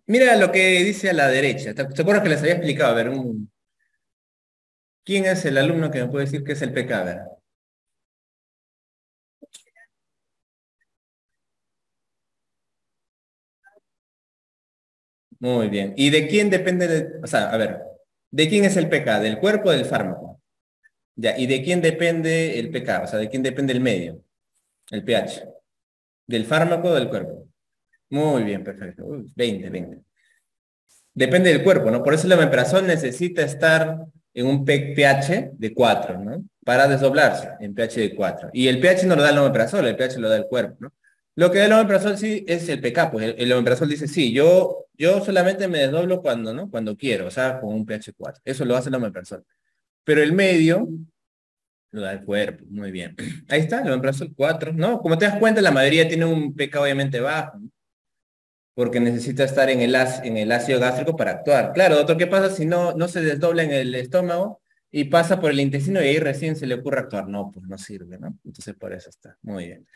Mira lo que dice a la derecha. ¿Te acuerdas que les había explicado? A ver, ¿quién es el alumno que me puede decir qué es el pK? A ver. Muy bien. ¿Y de quién depende? O sea, a ver, ¿de quién es el pK? ¿Del cuerpo o del fármaco? Ya, ¿y de quién depende el pK? O sea, ¿de quién depende el medio? El pH. ¿Del fármaco o del cuerpo? Muy bien, perfecto. Uy, 20, 20. Depende del cuerpo, ¿no? Por eso el omeprazol necesita estar en un pH de 4, ¿no? Para desdoblarse en pH de 4. Y el pH no lo da el omeprazol, el pH lo da el cuerpo, ¿no? Lo que da el omeprazol sí es el pK, pues el omeprazol dice, sí, yo solamente me desdoblo cuando, ¿no? Cuando quiero, o sea, con un pH 4. Eso lo hace el omeprazol. Pero el medio lo da el cuerpo, muy bien. Ahí está, el omeprazol 4, ¿no? Como te das cuenta, la mayoría tiene un pK obviamente bajo, ¿no? Porque necesita estar en en el ácido gástrico para actuar. Claro, doctor, ¿qué pasa si no se desdobla en el estómago y pasa por el intestino y ahí recién se le ocurre actuar? No, pues no sirve, ¿no? Entonces por eso está. Muy bien.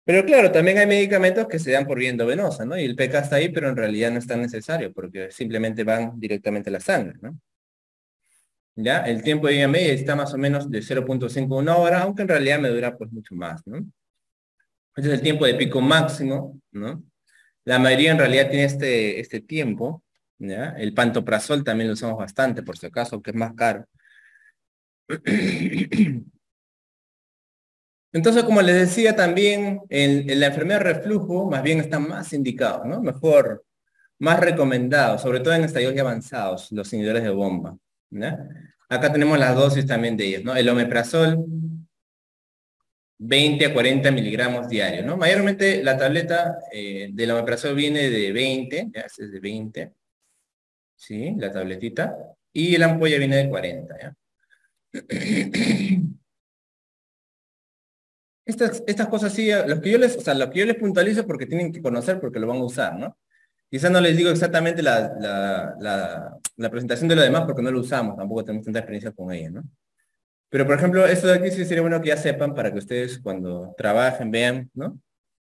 Pero claro, también hay medicamentos que se dan por vía endovenosa, ¿no? Y el PK está ahí, pero en realidad no es tan necesario porque simplemente van directamente a la sangre, ¿no? ¿Ya? El tiempo de vida media está más o menos de 0,5 a 1 hora, aunque en realidad me dura pues mucho más, ¿no? Este es el tiempo de pico máximo, ¿no? La mayoría en realidad tiene este tiempo, ¿ya? El pantoprazol también lo usamos bastante, por si acaso, que es más caro. Entonces, como les decía también, en la enfermedad de reflujo, más bien están más indicados, ¿no? Mejor, más recomendados, sobre todo en estadios ya avanzados, los inhibidores de bomba, ¿ya? Acá tenemos las dosis también de ellos, ¿no? El omeprazol, 20 a 40 miligramos diarios, ¿no? Mayormente la tableta del omeprazol viene de 20, ya, es de 20. ¿Sí? La tabletita. Y la ampolla viene de 40, ¿ya? Estas cosas sí, o sea, lo que yo les puntualizo porque tienen que conocer porque lo van a usar, ¿no? Quizás no les digo exactamente la presentación de lo demás porque no lo usamos, tampoco tenemos tanta experiencia con ella, ¿no? Pero, por ejemplo, esto de aquí sí sería bueno que ya sepan para que ustedes cuando trabajen vean, ¿no?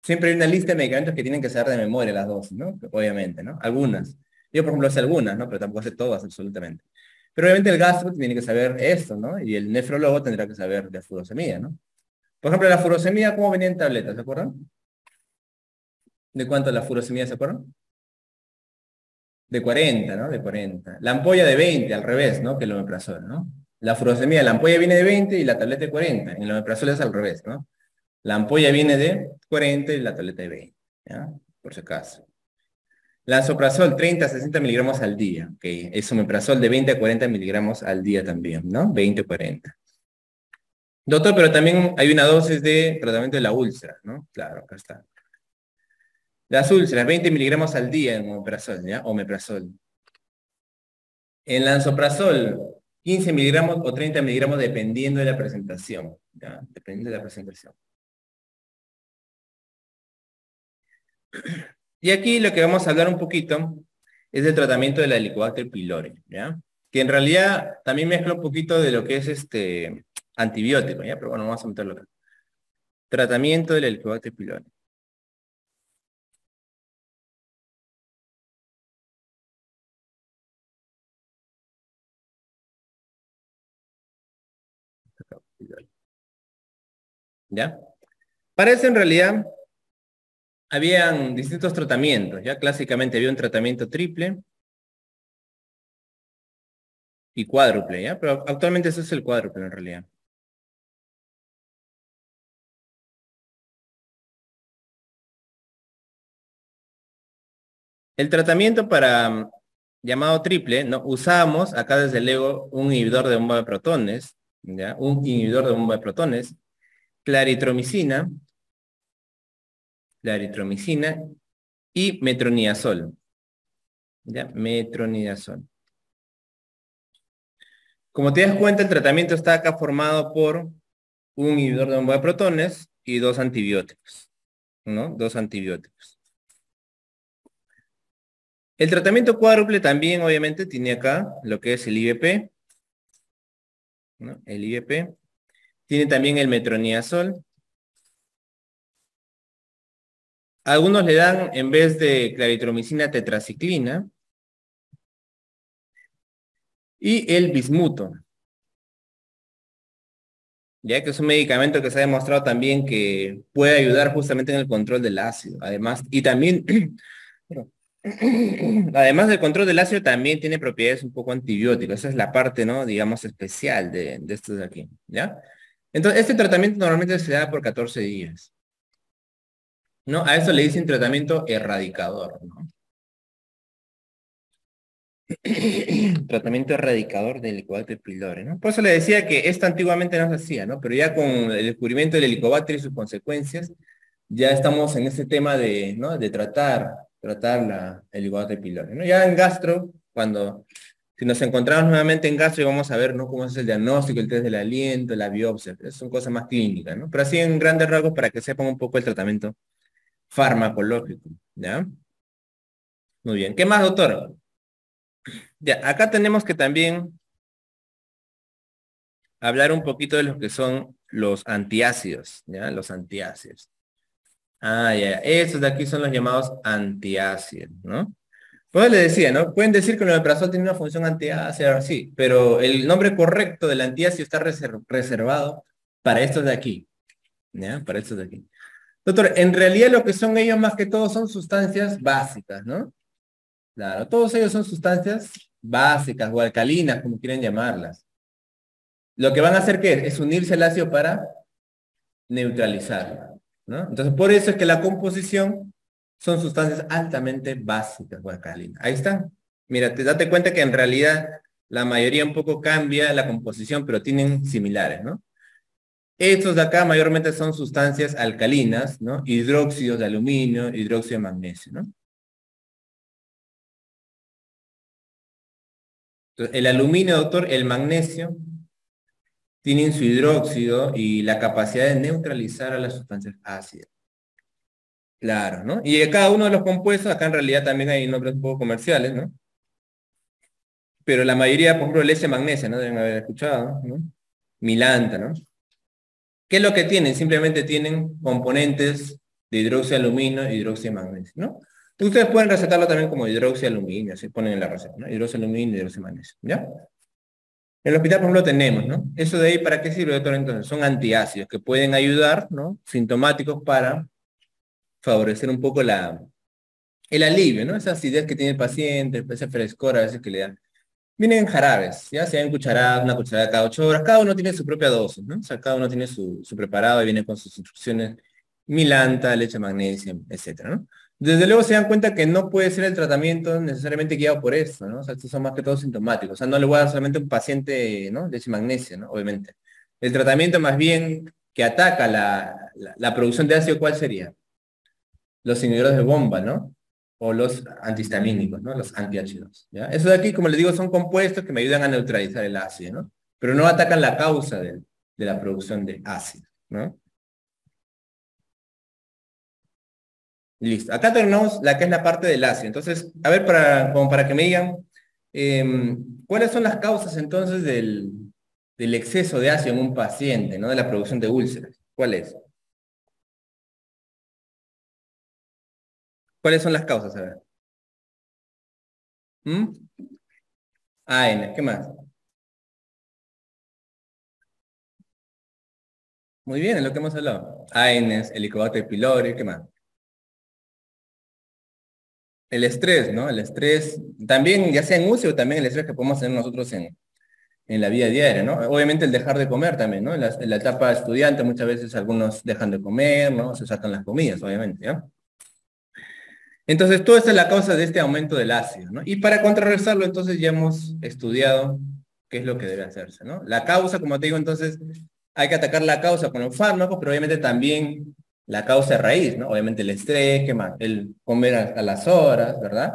Siempre hay una lista de medicamentos que tienen que saber de memoria las dos, ¿no? Obviamente, ¿no? Algunas. Yo, por ejemplo, sé algunas, ¿no? Pero tampoco sé todas, absolutamente. Pero obviamente el gastro tiene que saber esto, ¿no? Y el nefrólogo tendrá que saber de furosemida, ¿no? Por ejemplo, la furosemida, ¿cómo venía en tabletas? ¿Se acuerdan? ¿De cuánto la furosemida, se acuerdan? De 40, ¿no? De 40. La ampolla de 20, al revés, ¿no? Que el omeprazol, ¿no? La furosemida, la ampolla viene de 20 y la tableta de 40. En el omeprazol es al revés, ¿no? La ampolla viene de 40 y la tableta de 20, ¿ya? Por si acaso. Lansoprazol, 30 a 60 miligramos al día, ¿ok? Es omeprazol de 20 a 40 miligramos al día también, ¿no? 20 o 40. Doctor, pero también hay una dosis de tratamiento de la úlcera, ¿no? Claro, acá está. Las úlceras, 20 miligramos al día en omeprazol, ¿ya? Omeprazol. En lansoprazol, 15 miligramos o 30 miligramos dependiendo de la presentación, ¿ya? Dependiendo de la presentación. Y aquí lo que vamos a hablar un poquito es del tratamiento de la Helicobacter pylori, ¿ya? Que en realidad también mezcla un poquito de lo que es este antibiótico, ¿ya? Pero bueno, vamos a meterlo acá. Tratamiento de la Helicobacter pylori. ¿Ya? Para eso en realidad habían distintos tratamientos, ¿ya? Clásicamente había un tratamiento triple y cuádruple, ¿ya? Pero actualmente eso es el cuádruple en realidad. El tratamiento para llamado triple, ¿no? Usamos acá desde luego un inhibidor de bomba de protones, ¿ya? Un inhibidor de bomba de protones, claritromicina, claritromicina y metronidazol, ¿ya? Metronidazol. Como te das cuenta, el tratamiento está acá formado por un inhibidor de bomba de protones y dos antibióticos, ¿no? Dos antibióticos. El tratamiento cuádruple también, obviamente, tiene acá lo que es el IVP, ¿no? El IVP. Tiene también el metronidazol Algunos le dan, en vez de claritromicina, tetraciclina y el bismuto, ya que es un medicamento que se ha demostrado también que puede ayudar justamente en el control del ácido. Además, y también, además del control del ácido, también tiene propiedades un poco antibióticas. Esa es la parte, ¿no? Digamos, especial de estos de aquí, ¿ya? Entonces, este tratamiento normalmente se da por 14 días, ¿no? A eso le dicen tratamiento erradicador, ¿no? Tratamiento erradicador del Helicobacter pylori, ¿no? Por eso le decía que esto antiguamente no se hacía, ¿no? Pero ya con el descubrimiento del Helicobacter y sus consecuencias, ya estamos en ese tema de, ¿no? De tratar el Helicobacter pylori, ¿no? Ya en gastro, si nos encontramos nuevamente en gastro, vamos a ver, ¿no? Cómo es el diagnóstico, el test del aliento, la biopsia, son cosas más clínicas, ¿no? Pero así en grandes rasgos para que sepan un poco el tratamiento farmacológico, ¿ya? Muy bien. ¿Qué más, doctor? Ya, acá tenemos que también hablar un poquito de lo que son los antiácidos, ¿ya? Los antiácidos. Ah, ya, estos de aquí son los llamados antiácidos, ¿no? Pues le decía, ¿no? Pueden decir que el omeprazol tiene una función antiácida, sí, pero el nombre correcto del antiácido está reservado para estos de aquí, ¿ya? Para estos de aquí. Doctor, en realidad lo que son ellos más que todo son sustancias básicas, ¿no? Claro, todos ellos son sustancias básicas o alcalinas, como quieren llamarlas. Lo que van a hacer, ¿qué es? Es unirse al ácido para neutralizarla, ¿no? Entonces, por eso es que la composición son sustancias altamente básicas o alcalinas. Ahí está. Mira, date cuenta que en realidad la mayoría un poco cambia la composición, pero tienen similares, ¿no? Estos de acá mayormente son sustancias alcalinas, ¿no? Hidróxidos de aluminio, hidróxido de magnesio, ¿no? Entonces, el aluminio, doctor, el magnesio, tienen su hidróxido y la capacidad de neutralizar a las sustancias ácidas. Claro, ¿no? Y de cada uno de los compuestos, acá en realidad también hay nombres un poco comerciales, ¿no? Pero la mayoría, por ejemplo, leche magnesia, ¿no? Deben haber escuchado, ¿no? Milanta, ¿no? ¿Qué es lo que tienen? Simplemente tienen componentes de hidróxido de aluminio y hidróxido de magnesio, ¿no? Ustedes pueden recetarlo también como hidróxido de aluminio, así ponen en la receta, ¿no? Hidróxido de aluminio y hidróxido de magnesio, ¿ya? En el hospital, por ejemplo, tenemos, ¿no? Eso de ahí, ¿para qué sirve, doctor? Entonces, son antiácidos que pueden ayudar, ¿no? Sintomáticos para favorecer un poco el alivio, ¿no? Esa acidez que tiene el paciente, ese frescor a veces que le dan. Vienen en jarabes, ya se dan cucharadas, una cucharada cada 8 horas, cada uno tiene su propia dosis, ¿no? O sea, cada uno tiene su preparado y viene con sus instrucciones, milanta, leche magnesia, etcétera, ¿no? Desde luego se dan cuenta que no puede ser el tratamiento necesariamente guiado por esto, ¿no? O sea, estos son más que todo sintomáticos. O sea, no le voy a dar solamente a un paciente, ¿no? Leche magnesia, ¿no? Obviamente. El tratamiento más bien que ataca la producción de ácido, ¿cuál sería? Los inhibidores de bomba, ¿no? O los antihistamínicos, ¿no? Los antiácidos, ¿ya? Eso de aquí, como les digo, son compuestos que me ayudan a neutralizar el ácido, ¿no? Pero no atacan la causa de la producción de ácido, ¿no? Listo. Acá tenemos la que es la parte del ácido. Entonces, a ver, como para que me digan, ¿cuáles son las causas entonces del exceso de ácido en un paciente, ¿no? De la producción de úlceras. ¿Cuál es? ¿Cuáles son las causas? A ver. ¿Mm? AN, ¿qué más? Muy bien, es lo que hemos hablado. ANS, Helicobacter pylori, ¿qué más? El estrés, ¿no? El estrés, también, ya sea en UCI o también el estrés que podemos tener nosotros en la vida diaria, ¿no? Obviamente el dejar de comer también, ¿no? En la etapa de estudiante muchas veces algunos dejan de comer, ¿no? Se sacan las comidas, obviamente, ¿ya? Entonces, toda esta es la causa de este aumento del ácido, ¿no? Y para contrarrestarlo, entonces, ya hemos estudiado qué es lo que debe hacerse, ¿no? La causa, como te digo, entonces, hay que atacar la causa con los fármacos, pero obviamente también la causa raíz, ¿no? Obviamente el estrés, ¿qué más? El comer a las horas, ¿verdad?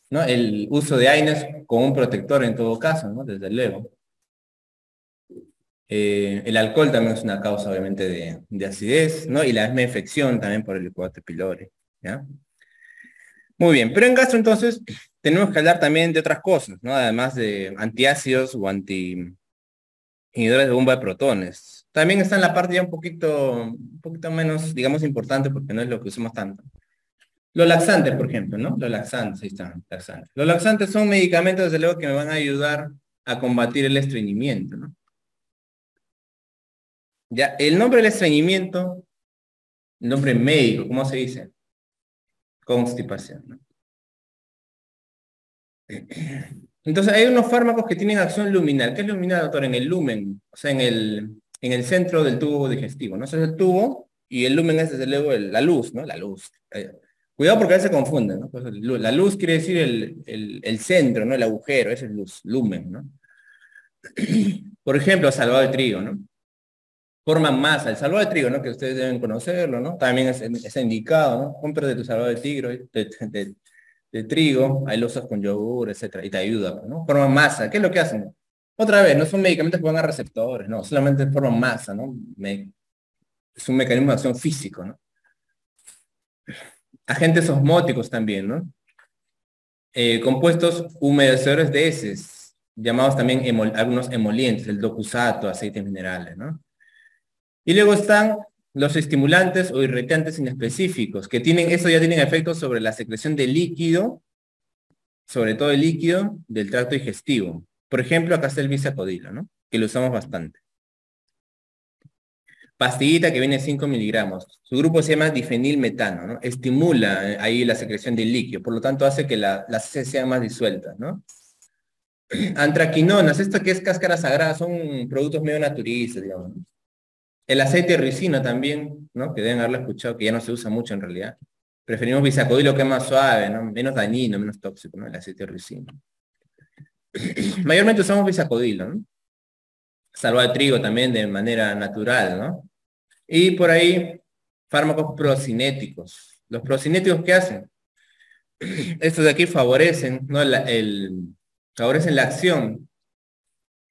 ¿No? El uso de AINES como un protector en todo caso, ¿no? Desde luego. El alcohol también es una causa, obviamente, de acidez, ¿no? Y la misma infección también por el Helicobacter pylori, ¿ya? Muy bien, pero en gastro entonces tenemos que hablar también de otras cosas, ¿no? Además de antiácidos o inhibidores de bomba de protones. También está en la parte ya un poquito menos, digamos, importante porque no es lo que usamos tanto. Los laxantes, por ejemplo, ¿no? Los laxantes, ahí están, laxantes. Los laxantes son medicamentos, desde luego, que me van a ayudar a combatir el estreñimiento, ¿no? Ya, el nombre del estreñimiento, el nombre médico, ¿cómo se dice? Constipación, ¿no? Entonces, hay unos fármacos que tienen acción luminal. ¿Qué es luminal, doctor? En el lumen, o sea, en el centro del tubo digestivo, ¿no? Ese es el tubo y el lumen es, desde luego, la luz, ¿no? La luz. Cuidado porque a veces se confunden, ¿no? Pues la luz quiere decir el centro, ¿no? El agujero, ese es luz, lumen, ¿no? Por ejemplo, salvado de trigo, ¿no? Forman masa, el salvado de trigo, ¿no? Que ustedes deben conocerlo, ¿no? También es indicado, ¿no? Compra de tu salvado de trigo, de trigo, ahí lo usas con yogur, etcétera, y te ayuda, ¿no? Forman masa, ¿qué es lo que hacen? Otra vez, no son medicamentos que van a receptores, no, solamente forman masa, ¿no? Es un mecanismo de acción físico, ¿no? Agentes osmóticos también, ¿no? Compuestos humedecedores de heces, llamados también algunos emolientes, el docusato, aceites minerales, ¿no? Y luego están los estimulantes o irritantes inespecíficos, que eso ya tienen efectos sobre la secreción de líquido, sobre todo el líquido del tracto digestivo. Por ejemplo, acá está el bisacodyl, ¿no? Que lo usamos bastante. Pastillita que viene 5 miligramos. Su grupo se llama difenilmetano, ¿no? Estimula ahí la secreción del líquido, por lo tanto hace que las heces sean más disueltas, ¿no? Antraquinonas, esto que es cáscara sagrada, son productos medio naturistas, digamos, ¿no? El aceite de ricino también, ¿no? Que deben haberlo escuchado, que ya no se usa mucho en realidad. Preferimos bisacodilo, que es más suave, ¿no? Menos dañino, menos tóxico, ¿no? El aceite de ricino. Mayormente usamos bisacodilo, ¿no? Salva de trigo también de manera natural, ¿no? Y por ahí, fármacos procinéticos. ¿Los procinéticos qué hacen? Estos de aquí favorecen, ¿no? Favorecen la acción,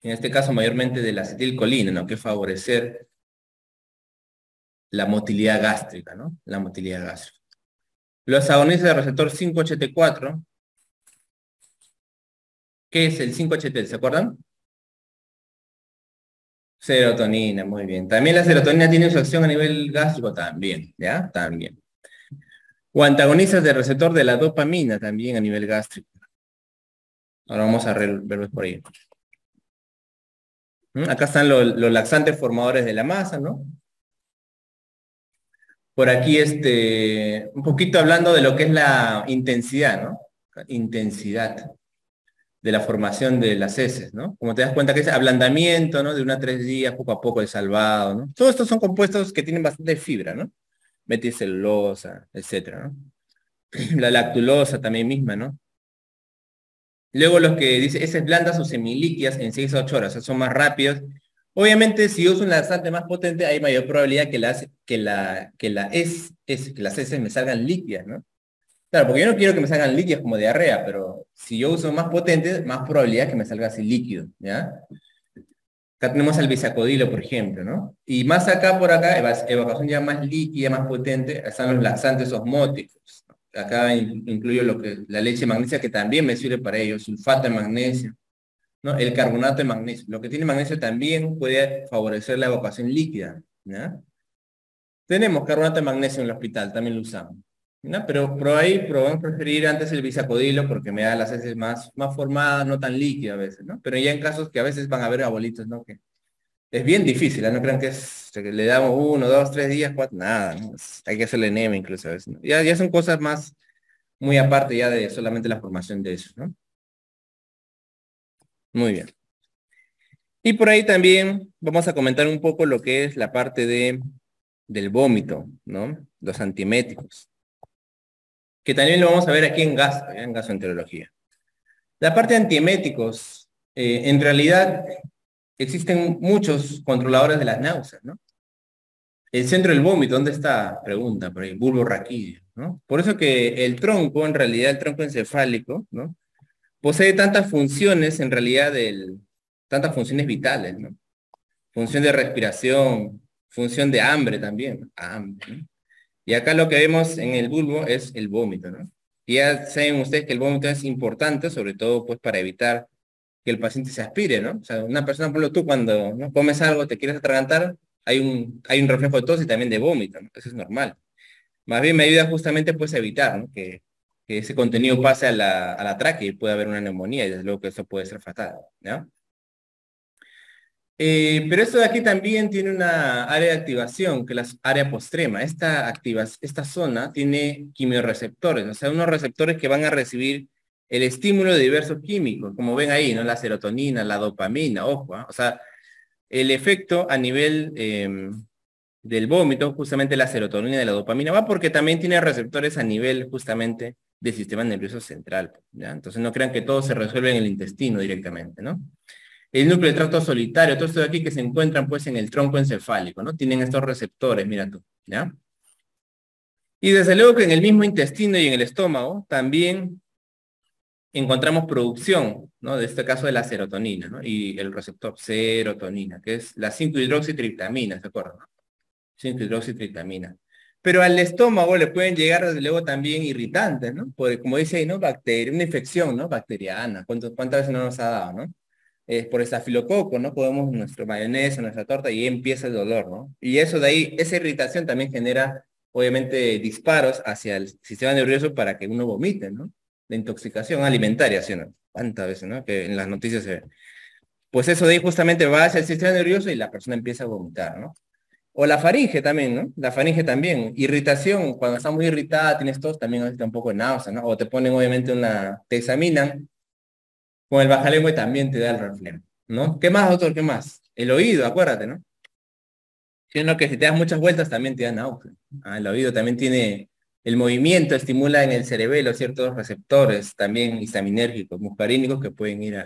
en este caso mayormente de la acetilcolina, ¿no? Que es favorecer la motilidad gástrica, ¿no? La motilidad gástrica. Los agonistas del receptor 5-HT4. ¿Qué es el 5-HT? ¿Se acuerdan? Serotonina, muy bien. También la serotonina tiene su acción a nivel gástrico, también, ¿ya? También. O antagonistas del receptor de la dopamina, también a nivel gástrico. Ahora vamos a verlos por ahí. Acá están los laxantes formadores de la masa, ¿no? Por aquí, un poquito hablando de lo que es la intensidad, ¿no? Intensidad de la formación de las heces, ¿no? Como te das cuenta que es ablandamiento, ¿no? De 1 a 3 días, poco a poco de salvado, ¿no? Todos estos son compuestos que tienen bastante fibra, ¿no? Metilcelulosa, etcétera, ¿no? La lactulosa también misma, ¿no? Luego los que dice heces blandas o semilíquidas en 6 a 8 horas, o sea, son más rápidos. Obviamente, si yo uso un laxante más potente, hay mayor probabilidad que las heces me salgan líquidas, ¿no? Claro, porque yo no quiero que me salgan líquidas como diarrea, pero si yo uso más potente, más probabilidad que me salga así líquido, ¿ya? Acá tenemos el bisacodilo, por ejemplo, ¿no? Y más acá, por acá, evacuación ya más líquida, más potente, están los laxantes osmóticos. Acá incluyo la leche de magnesia, que también me sirve para ello, sulfato de magnesio, ¿no? El carbonato de magnesio. Lo que tiene magnesio también puede favorecer la evacuación líquida, ¿ya? Tenemos carbonato de magnesio en el hospital, también lo usamos, ¿no? Pero por ahí probamos preferir antes el bisacodilo porque me da las heces más formadas, no tan líquidas a veces, ¿no? Pero ya en casos que a veces van a haber abolitos, ¿no? Que es bien difícil, ¿no? No crean que le damos 1, 2, 3 días, 4, nada, ¿no? Hay que hacerle enema incluso a veces, ¿no? Ya son cosas más, muy aparte ya de solamente la formación de eso, ¿no? Muy bien. Y por ahí también vamos a comentar un poco lo que es la parte del vómito, ¿no? Los antieméticos, que también lo vamos a ver aquí en gastroenterología. La parte de antieméticos, en realidad existen muchos controladores de las náuseas, ¿no? El centro del vómito, ¿dónde está? Pregunta por ahí, bulbo raquídeo, ¿no? Por eso que el tronco, en realidad, el tronco encefálico, ¿no? Posee tantas funciones, en realidad, tantas funciones vitales, ¿no? Función de respiración, función de hambre también, ¿no? Hambre, ¿no? Y acá lo que vemos en el bulbo es el vómito, ¿no? Y ya saben ustedes que el vómito es importante, sobre todo, pues, para evitar que el paciente se aspire, ¿no? O sea, una persona, por ejemplo, tú cuando no comes algo, te quieres atragantar, hay un reflejo de tos y también de vómito, ¿no? Eso es normal. Más bien me ayuda justamente pues a evitar, ¿no? Que ese contenido pase a la tráquea y pueda haber una neumonía y desde luego que eso puede ser fatal, ¿ya? Pero esto de aquí también tiene una área de activación, que es la área postrema. Esta zona tiene quimiorreceptores, o sea, unos receptores que van a recibir el estímulo de diversos químicos, como ven ahí, ¿no? La serotonina, la dopamina, ojo, ¿ah? O sea, el efecto a nivel del vómito, justamente la serotonina y la dopamina, va porque también tiene receptores a nivel justamente del sistema nervioso central, ¿ya? Entonces no crean que todo se resuelve en el intestino directamente, ¿no? El núcleo de tracto solitario, todo esto de aquí que se encuentran pues en el tronco encefálico, ¿no? Tienen estos receptores, mira tú, ¿ya? Y desde luego que en el mismo intestino y en el estómago también encontramos producción, ¿no? De este caso de la serotonina, ¿no? Y el receptor serotonina, que es la 5-hidroxitriptamina, ¿se acuerdan? 5-hidroxitriptamina. Pero al estómago le pueden llegar desde luego también irritantes, ¿no? Porque como dice ahí, ¿no? Bacteria, una infección, ¿no? Bacteriana. ¿Cuántas veces no nos ha dado, ¿no? Por estafilococo, ¿no? Podemos nuestra mayonesa, nuestra torta y ahí empieza el dolor, ¿no? Y eso de ahí, esa irritación también genera, obviamente, disparos hacia el sistema nervioso para que uno vomite, ¿no? La intoxicación alimentaria, ¿sí o no? ¿Cuántas veces, no? Que en las noticias se ve. Pues eso de ahí justamente va hacia el sistema nervioso y la persona empieza a vomitar, ¿no? O la faringe también, ¿no? La faringe también. Irritación, cuando estás muy irritada, tienes tos, también a veces un poco de náusea, ¿no? O te ponen obviamente te examinan con el bajalengua y también te da el reflejo, ¿no? ¿Qué más, doctor? ¿Qué más? El oído, acuérdate, ¿no? Sino que si te das muchas vueltas también te da náusea. Ah, el oído también tiene el movimiento, estimula en el cerebelo ciertos receptores también histaminérgicos, muscarínicos que pueden ir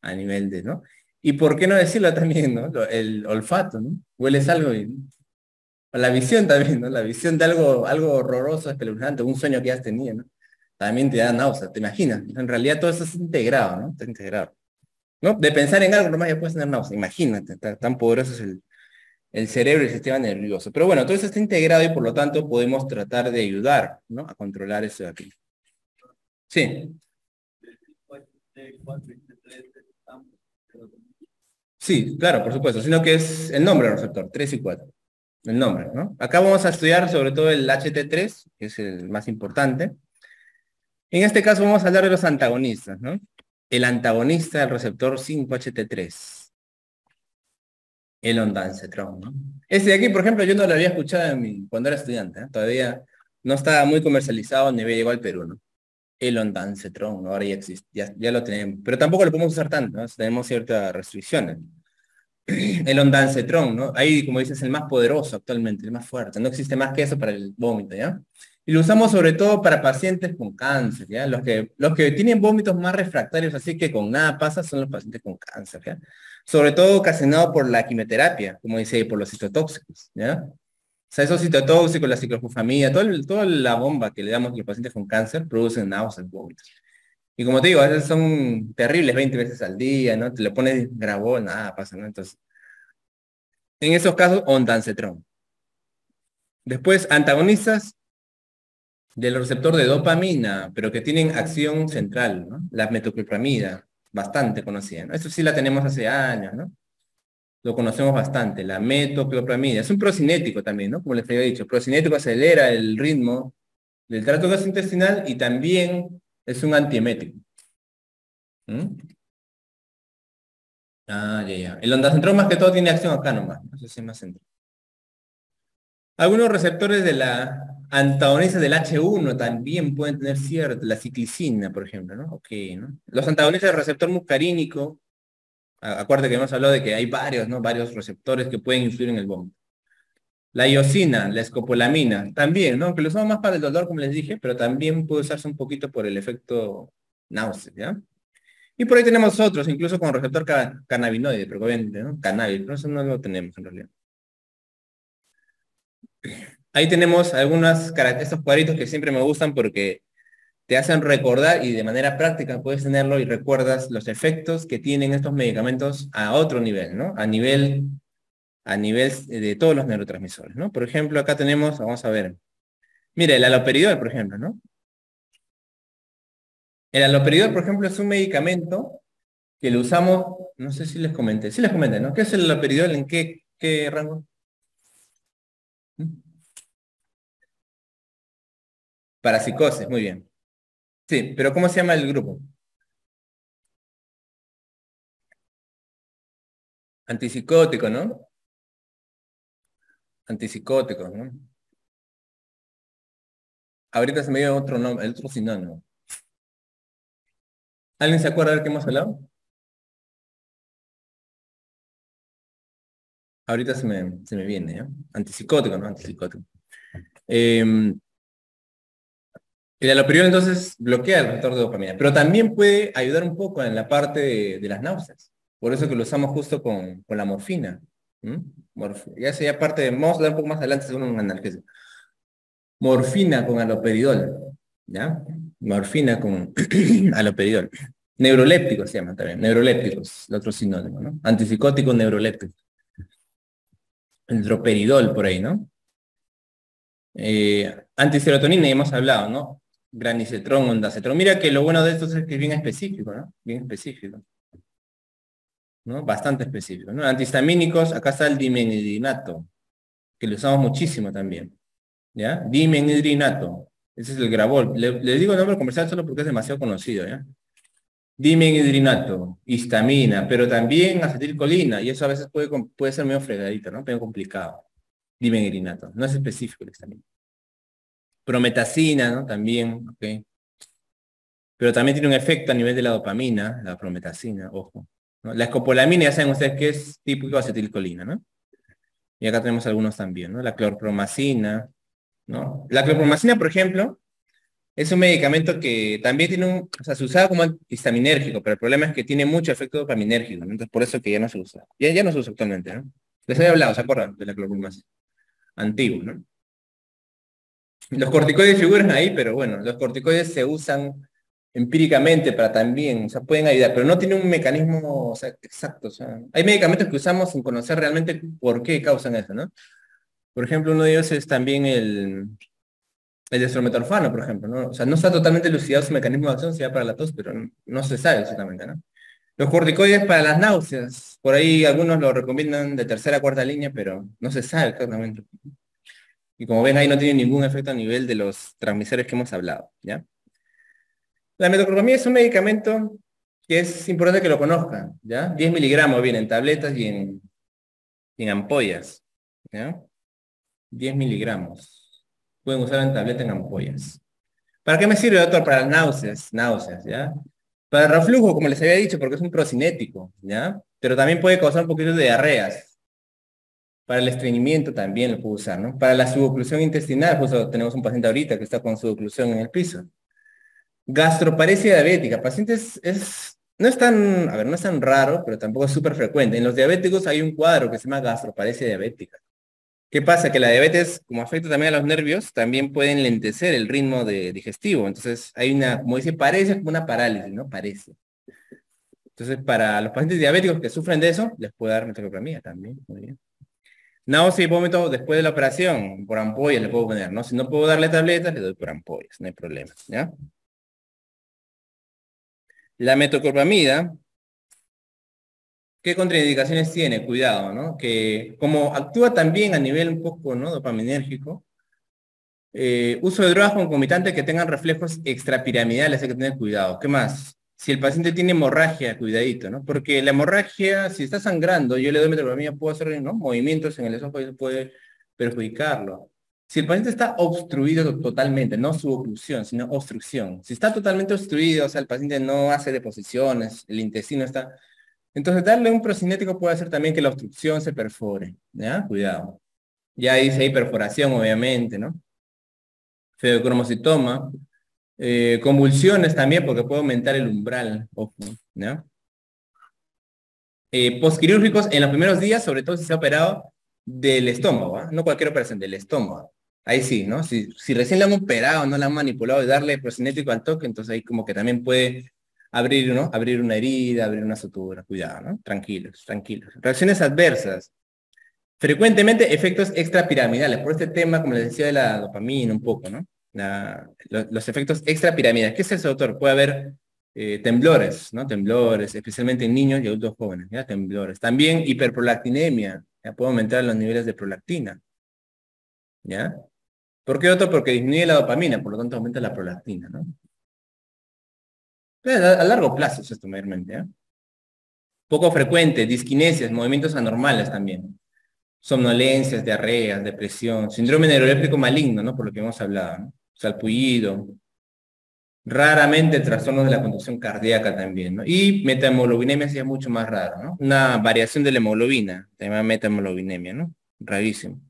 a nivel de, ¿no? Y por qué no decirlo también, ¿no? El olfato, ¿no? Hueles algo y o la visión también, ¿no? La visión de algo horroroso, espeluznante, un sueño que has tenido, ¿no? También te da náusea, ¿te imaginas? En realidad todo eso es integrado, ¿no? Está integrado. ¿No? De pensar en algo nomás ya puedes tener náusea. Imagínate, tan poderoso es el cerebro y el sistema nervioso. Pero bueno, todo eso está integrado y por lo tanto podemos tratar de ayudar, ¿no? A controlar eso de aquí. Sí, sí, claro, por supuesto. Sino que es el nombre del receptor, 3 y 4. El nombre, ¿no? Acá vamos a estudiar sobre todo el HT3, que es el más importante. En este caso vamos a hablar de los antagonistas, ¿no? El antagonista del receptor 5-HT3, el ondansetron, ¿no? Este de aquí, por ejemplo, yo no lo había escuchado cuando era estudiante, ¿eh? Todavía no estaba muy comercializado ni había llegado al Perú, ¿no? El ondansetron, ¿no? Ahora ya existe, ya lo tenemos, pero tampoco lo podemos usar tanto, ¿no? Tenemos ciertas restricciones. El ondansetron, ¿no? Ahí, como dices, es el más poderoso actualmente, el más fuerte. No existe más que eso para el vómito, ¿ya? Y lo usamos sobre todo para pacientes con cáncer, ¿ya? Los que tienen vómitos más refractarios, así que con nada pasa, son los pacientes con cáncer, ¿ya? Sobre todo ocasionado por la quimioterapia, como dice, por los citotóxicos, ¿ya? O sea, esos citotóxicos, la ciclofosfamida, toda la bomba que le damos a los pacientes con cáncer producen náuseas, vómitos. Y como te digo, a veces son terribles 20 veces al día, ¿no? Te le pones grabón, nada pasa, ¿no? Entonces, en esos casos, ondansetron. Después, antagonistas del receptor de dopamina, pero que tienen acción central, ¿no? La metoclopramida, bastante conocida, ¿no? Eso sí la tenemos hace años, ¿no? Lo conocemos bastante, la metoclopramida. Es un procinético también, ¿no? Como les había dicho, procinético acelera el ritmo del tracto gastrointestinal y también es un antiemético. ¿Mm? Ah, ya, ya. El ondansetron más que todo tiene acción acá nomás, ¿no? Eso sí es más central. Algunos receptores de la antagonista del H1 también pueden tener cierta, la ciclicina, por ejemplo, ¿no? Ok, ¿no? Los antagonistas del receptor muscarínico, acuérdate que hemos hablado de que hay varios, ¿no? Varios receptores que pueden influir en el vómito. La iosina, la escopolamina, también, ¿no? Que lo usamos más para el dolor, como les dije, pero también puede usarse un poquito por el efecto náusea, ¿ya? Y por ahí tenemos otros, incluso con receptor cannabinoide, pero obviamente, ¿no? Cannabis, pero eso no lo tenemos en realidad. Ahí tenemos estos cuadritos que siempre me gustan porque te hacen recordar y de manera práctica puedes tenerlo y recuerdas los efectos que tienen estos medicamentos a otro nivel, ¿no? A nivel de todos los neurotransmisores, ¿no? Por ejemplo, acá tenemos, vamos a ver, mire, el haloperidol, por ejemplo, ¿no? El haloperidol, por ejemplo, es un medicamento que lo usamos, no sé si les comenté, sí les comenté, ¿no? ¿Qué es el haloperidol? ¿En qué rango? ¿Mm? Parapsicosis, muy bien. Sí, pero ¿cómo se llama el grupo? Antipsicótico, ¿no? Antipsicótico, ¿no? Ahorita se me dio otro nombre, el otro sinónimo. ¿Alguien se acuerda de qué hemos hablado? Ahorita se me viene, ¿ya? Antipsicótico, ¿no? Antipsicótico. El haloperidol entonces bloquea el receptor de dopamina, pero también puede ayudar un poco en la parte de las náuseas. Por eso que lo usamos justo con la morfina. ¿Mm? Ya sería parte de, vamos a hablar un poco más adelante según un analgésico. Morfina con haloperidol, ¿ya? Morfina con haloperidol. Neurolépticos se llaman también, neurolépticos, el otro sinónimo, ¿no? Antipsicótico neuroléptico. El droperidol por ahí, ¿no? Antiserotonina, ya hemos hablado, ¿no? Granicetrón, ondansetron. Mira que lo bueno de esto es que es bien específico, ¿no? Bien específico, ¿no? Bastante específico, ¿no? Antihistamínicos, acá está el dimenhidrinato, que lo usamos muchísimo también, ¿ya? Dimenhidrinato, ese es el Gravol. Le digo el nombre comercial solo porque es demasiado conocido, ¿ya? Dimenhidrinato, histamina, pero también acetilcolina, y eso a veces puede ser medio fregadito, ¿no? Medio complicado. Dimenhidrinato, no es específico el histamina. Prometacina, ¿no? También, ok. Pero también tiene un efecto a nivel de la dopamina, la prometacina, ojo, ¿no? La escopolamina, ya saben ustedes que es típico acetilcolina, ¿no? Y acá tenemos algunos también, ¿no? La clorpromacina, ¿no? La clorpromacina, por ejemplo, es un medicamento que también tiene o sea, se usaba como antihistaminérgico, pero el problema es que tiene mucho efecto dopaminérgico, ¿no? Entonces por eso que ya no se usa. Ya no se usa actualmente, ¿no? Les había hablado, ¿se acuerdan? De la clorpromacina. Antiguo, ¿no? Los corticoides figuran ahí, pero bueno, los corticoides se usan empíricamente para también, o sea, pueden ayudar, pero no tiene un mecanismo, o sea, exacto. O sea, hay medicamentos que usamos sin conocer realmente por qué causan eso, ¿no? Por ejemplo, uno de ellos es también el dextrometorfano, por ejemplo, ¿no? O sea, no está totalmente elucidado su mecanismo de acción, sea para la tos, pero no se sabe exactamente, ¿no? Los corticoides para las náuseas, por ahí algunos lo recomiendan de tercera a cuarta línea, pero no se sabe exactamente. Y como ven ahí no tiene ningún efecto a nivel de los transmisores que hemos hablado, ¿ya? La metoclopramida es un medicamento que es importante que lo conozcan, ¿ya? 10 miligramos viene en tabletas y en ampollas, ¿ya? 10 miligramos. Pueden usar en tableta en ampollas. ¿Para qué me sirve, doctor? Para náuseas, ¿ya? Para el reflujo, como les había dicho, porque es un procinético, ¿ya? Pero también puede causar un poquito de diarreas. Para el estreñimiento también lo puedo usar, ¿no? Para la suboclusión intestinal, justo tenemos un paciente ahorita que está con suboclusión en el piso. Gastroparesia diabética. Pacientes no es tan, a ver, no es tan raro, pero tampoco es súper frecuente. En los diabéticos hay un cuadro que se llama gastroparesia diabética. ¿Qué pasa? Que la diabetes, como afecta también a los nervios, también pueden lentecer el ritmo digestivo. Entonces hay una, como dice, parece como una parálisis, ¿no? Parece. Entonces, para los pacientes diabéticos que sufren de eso, les puede dar metoclopramida también. Muy bien. Náusea y vómito después de la operación, por ampollas le puedo poner, ¿no? Si no puedo darle tabletas, le doy por ampollas, no hay problema, ¿ya? La metoclopramida, ¿qué contraindicaciones tiene? Cuidado, ¿no? Que como actúa también a nivel un poco, ¿no? Dopaminérgico, uso de drogas concomitantes que tengan reflejos extrapiramidales, hay que tener cuidado. ¿Qué más? Si el paciente tiene hemorragia, cuidadito, ¿no? Porque la hemorragia, si está sangrando, yo le doy metoclopramida, puedo hacer, ¿no? Movimientos en el esófago y eso puede perjudicarlo. Si el paciente está obstruido totalmente, no su oclusión, sino obstrucción. Si está totalmente obstruido, o sea, el paciente no hace deposiciones, el intestino está. Entonces, darle un procinético puede hacer también que la obstrucción se perfore, ¿ya? Cuidado. Ya dice ahí perforación, obviamente, ¿no? Feocromocitoma. Convulsiones también, porque puede aumentar el umbral, ojo, ¿ya? Postquirúrgicos en los primeros días, sobre todo si se ha operado del estómago, ¿ah? No cualquier operación, del estómago. Ahí sí, ¿no? Si recién le han operado, no le han manipulado y darle procinético al toque, entonces ahí como que también puede abrir, ¿no? Abrir una herida, abrir una sutura. Cuidado, ¿no? Tranquilos, tranquilos. Reacciones adversas. Frecuentemente efectos extrapiramidales. Por este tema, como les decía, de la dopamina un poco, ¿no? Los efectos extrapiramidales. ¿Qué es eso, doctor? Puede haber temblores, ¿no? Temblores, especialmente en niños y adultos jóvenes, ¿ya? Temblores. También hiperprolactinemia. Ya puede aumentar los niveles de prolactina, ¿ya? ¿Por qué otro? Porque disminuye la dopamina, por lo tanto aumenta la prolactina, ¿no? A largo plazo es esto mayormente, ¿eh? Poco frecuente, disquinesias, movimientos anormales también. Somnolencias, diarreas, depresión, síndrome neuroléptico maligno, ¿no? Por lo que hemos hablado, ¿no? Salpullido, raramente trastornos de la conducción cardíaca también, ¿no? Y metamoglobinemia sería mucho más raro, ¿no? Una variación de la hemoglobina, se llama metamoglobinemia, ¿no? Rarísimo.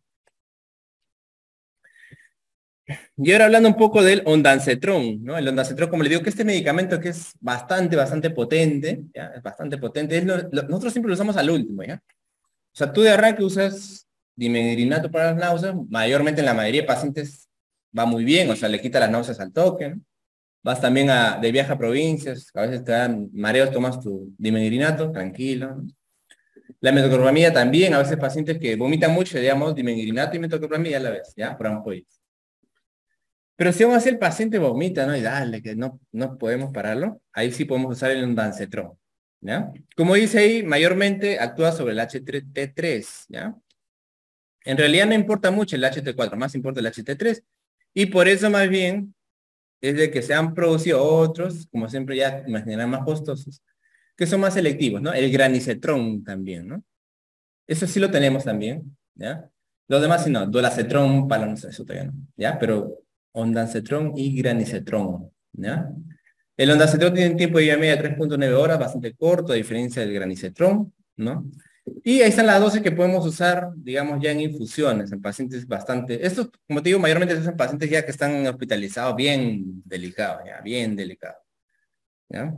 Y ahora hablando un poco del ondansetron, ¿no? El ondansetron, como le digo, que este medicamento que es bastante potente, ¿ya? Es bastante potente. Nosotros siempre lo usamos al último, ¿ya? O sea, tú de arranque usas dimegrinato para las náuseas, mayormente en la mayoría de pacientes va muy bien, o sea, le quita las náuseas al toque, ¿no? Vas también de viaje a provincias, a veces te dan mareos, tomas tu dimegrinato, tranquilo, ¿no? La metoclopramida también, a veces pacientes que vomitan mucho, digamos, dimegrinato y metoclopramida a la vez, ¿ya? Por ampollas. Pero si aún así el paciente vomita, ¿no? Y dale, que no podemos pararlo, ahí sí podemos usar el ondansetron, ¿ya? Como dice ahí, mayormente actúa sobre el HT3, ¿ya? En realidad no importa mucho el HT4, más importa el HT3, y por eso más bien es de que se han producido otros, como siempre ya imaginarán más costosos, que son más selectivos, ¿no? El granicetrón también, ¿no? Eso sí lo tenemos también, ¿ya? Los demás sí no, dolacetrón, paloncetrón, eso todavía no, ¿ya? Pero ondansetron y granicetrón, ¿ya? El ondansetron tiene un tiempo de vida media de 3.9 horas, bastante corto, a diferencia del granicetrón, ¿no? Y ahí están las dosis que podemos usar, digamos, ya en infusiones, en pacientes bastante... Estos, como te digo, mayormente se usan pacientes ya que están hospitalizados, bien delicados, ya, bien delicados, ¿ya?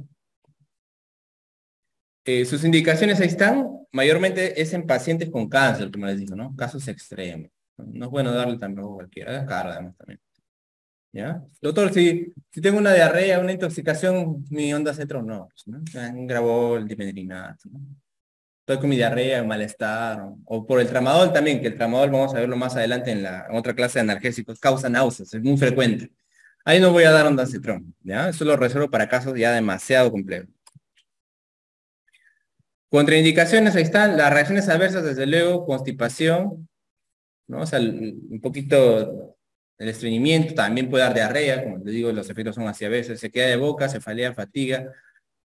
Sus indicaciones ahí están, mayormente es en pacientes con cáncer, como les digo, ¿no? Casos extremos. No es bueno darle tampoco a cualquiera, es caro además también, ¿ya? Doctor, si tengo una diarrea, una intoxicación, mi onda cetro, no, pues, ¿no? Grabó el dipendrinato, ¿no? Estoy con mi diarrea, malestar, o por el tramadol también, que el tramadol vamos a verlo más adelante en otra clase de analgésicos, causa náuseas, es muy frecuente. Ahí no voy a dar ondansetron, ¿ya? Eso lo reservo para casos ya demasiado complejos. Contraindicaciones, ahí están, las reacciones adversas, desde luego, constipación, ¿no? O sea, un poquito el estreñimiento, también puede dar diarrea, como les digo, los efectos son así a veces, se queda de boca, cefalea, fatiga,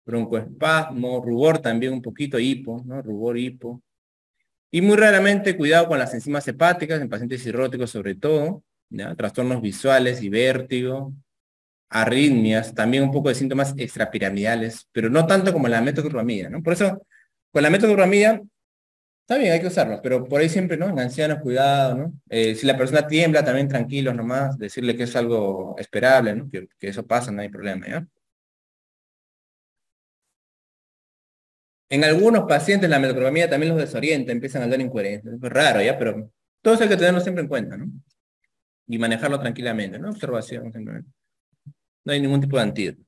broncoespasmo, rubor también un poquito, hipo, ¿no? Rubor, hipo. Y muy raramente cuidado con las enzimas hepáticas, en pacientes cirróticos sobre todo, ¿ya? Trastornos visuales y vértigo, arritmias, también un poco de síntomas extrapiramidales, pero no tanto como la metoclopramida, ¿no? Por eso, con la metoclopramida, está bien, hay que usarlo, pero por ahí siempre, ¿no? En ancianos, cuidado, ¿no? Si la persona tiembla, también tranquilos nomás, decirle que es algo esperable, ¿no? Que eso pasa, no hay problema, ¿ya? En algunos pacientes la metoclopramida también los desorienta, empiezan a dar incoherencias, es raro, ¿ya? Pero todo eso hay que tenerlo siempre en cuenta, ¿no? Y manejarlo tranquilamente, ¿no? Observación, simplemente. No hay ningún tipo de antídoto.